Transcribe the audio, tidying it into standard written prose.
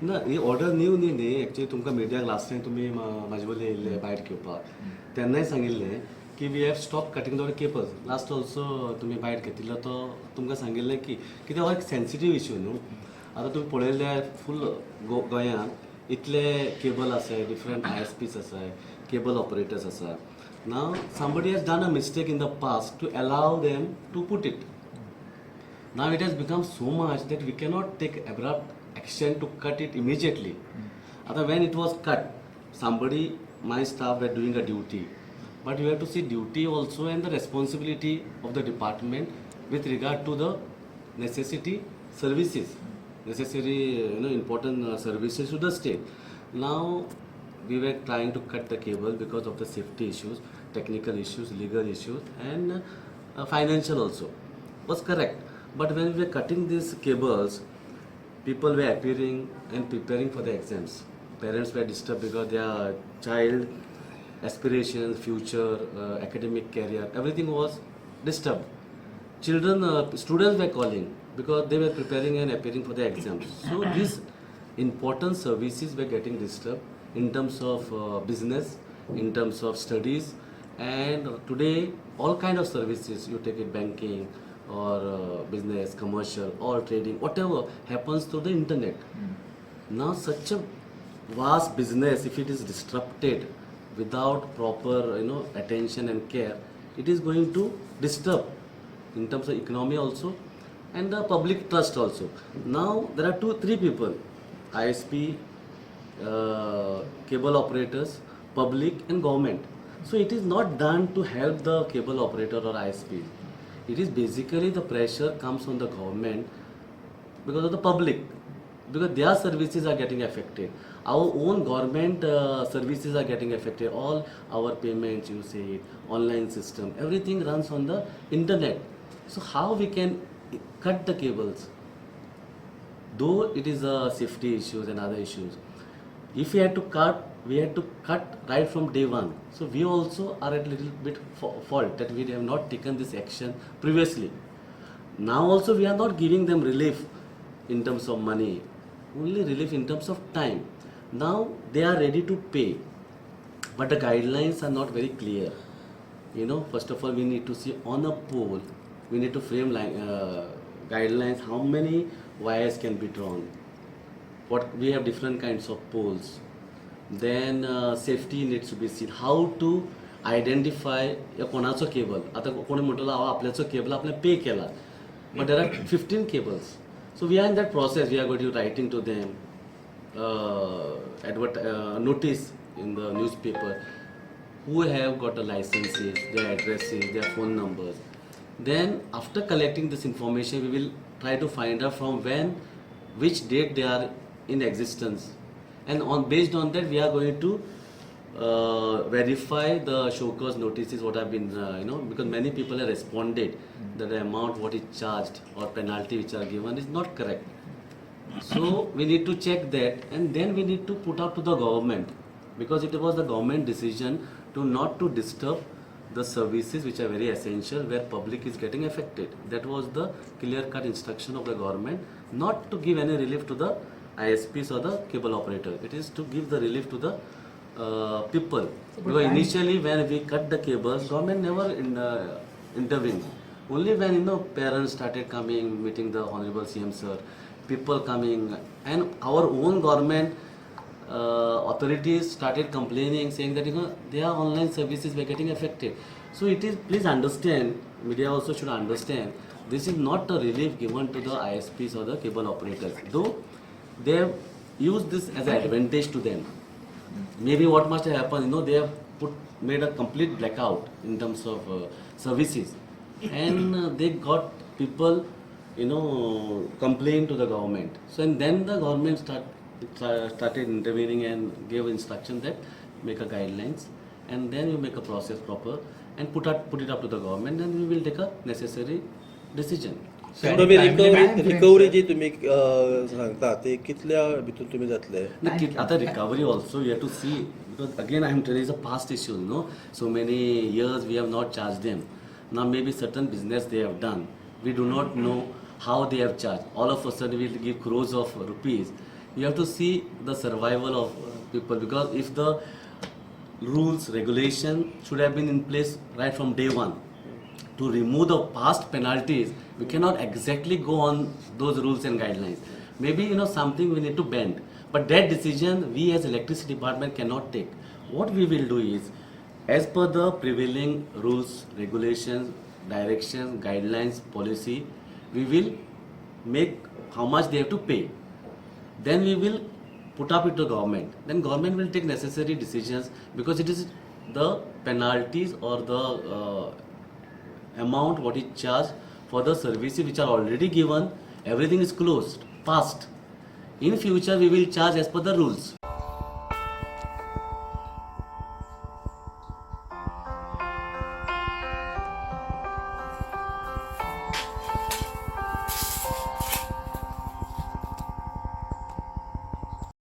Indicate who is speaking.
Speaker 1: ना ही order new न्ही actually तुमकां मिडियाक लास्ट टायम तुमी म्हाजे वयले येयल्ले बायट घेवपाक तेन्नाय सांगिल्लें की we have stop cutting the cables last also तुमी बायट घेतिल्लो तो तुमकां सांगिल्लें की कित्याक हो एक सेन्सिटीव इश्यू न्हू आतां तुमी पळयल्यार फूल गोंयांत इतले केबल आसाय डिफरंट ISPs आसाय केबल ऑपरेटर्स आसा नाव somebody has done a mistake in the past to allow them to put it. Now it has become so much that we cannot take abrupt action to cut it immediately. Other when it was cut, somebody, my staff were doing a duty. But you have to see duty also and the responsibility of the department with regard to the necessity services, necessary important services to the state. Now we were trying to cut the cable because of the safety issues, technical issues, legal issues, and financial also. Was correct. But when we were cutting these cables, people were appearing and preparing for the exams. Parents were disturbed because their child aspirations, future, academic career, everything was disturbed. Students were calling because they were preparing and appearing for the exams. So these important services were getting disturbed in terms of business, in terms of studies, and today all kind of services, you take it banking or business, commercial or trading, whatever happens through the internet. Now such a vast business, if it is disrupted without proper attention and care, it is going to disturb in terms of economy also and the public trust also. Now there are three people, ISP, cable operators, public and government. So it is not done to help the cable operator or ISP. It is basically the pressure comes on the government because of the public, because their services are getting affected. Our own government services are getting affected. All our payments, you say, online system, everything runs on the internet. So how we can cut the cables? Though it is safety issues and other issues, if we had to cut, we had to cut right from day one. So we also are at a little bit fault that we have not taken this action previously. Now also we are not giving them relief in terms of money, only relief in terms of time. Now they are ready to pay, but the guidelines are not very clear. First of all, we need to see on a pole, we need to frame guidelines, how many wires can be drawn. We have different kinds of poles. Then safety needs to be seen. How to identify कोणाचो cable. आता कोणी म्हटलं आपल्याचो cable आपल्या पे केला. But there are 15 cables. So we are in that process. We are going to writing to them, notice in the newspaper who have got the licenses, their addresses, their phone numbers. Then after collecting this information, we will try to find out from which date they are in existence, and based on that we are going to verify the show cause notices what have been because many people have responded that the amount what is charged or penalty which are given is not correct. So we need to check that, and then we need to put out to the government, because it was the government decision not to disturb the services which are very essential where public is getting affected. That was the clear-cut instruction of the government, not to give any relief to the ISPs or the cable operator. It is to give the relief to the people. Because initially when we cut the cables, government never intervened. Only when parents started coming, meeting the Honorable CM Sir, people coming, and our own government authorities started complaining, saying that their online services were getting affected. So it is, please understand, media also should understand, this is not a relief given to the ISPs or the cable operators, though they have used this as an advantage to them. Maybe what must have happened, they have made a complete blackout in terms of services, and they got people complain to the government. So and then the government started intervening and gave instruction that make a guidelines, and then you make a process proper and put it up to the government, and we will take a necessary decision.
Speaker 2: Recovery जी तुम्ही सांगता ते कितल्या भितून तुम्ही जातले
Speaker 1: आता recovery also you have to see, because again I am telling you, it's a past issue, so many years we have not charged them. Now maybe certain business they have done, we do not know how they have charged. All of a sudden we will give crores of rupees you have to see the survival of people, because if the rules, regulation should have been in place right from day one. To remove the past penalties, we cannot exactly go on those rules and guidelines. Maybe something we need to bend, but that decision we as electricity department cannot take. What we will do is, as per the prevailing rules, regulations, directions, guidelines, policy, we will make how much they have to pay. Then we will put up it to government. Then government will take necessary decisions, because it is the penalties or the amount what is charged for the services which are already given. Everything is closed, past. In future we will charge as per the rules.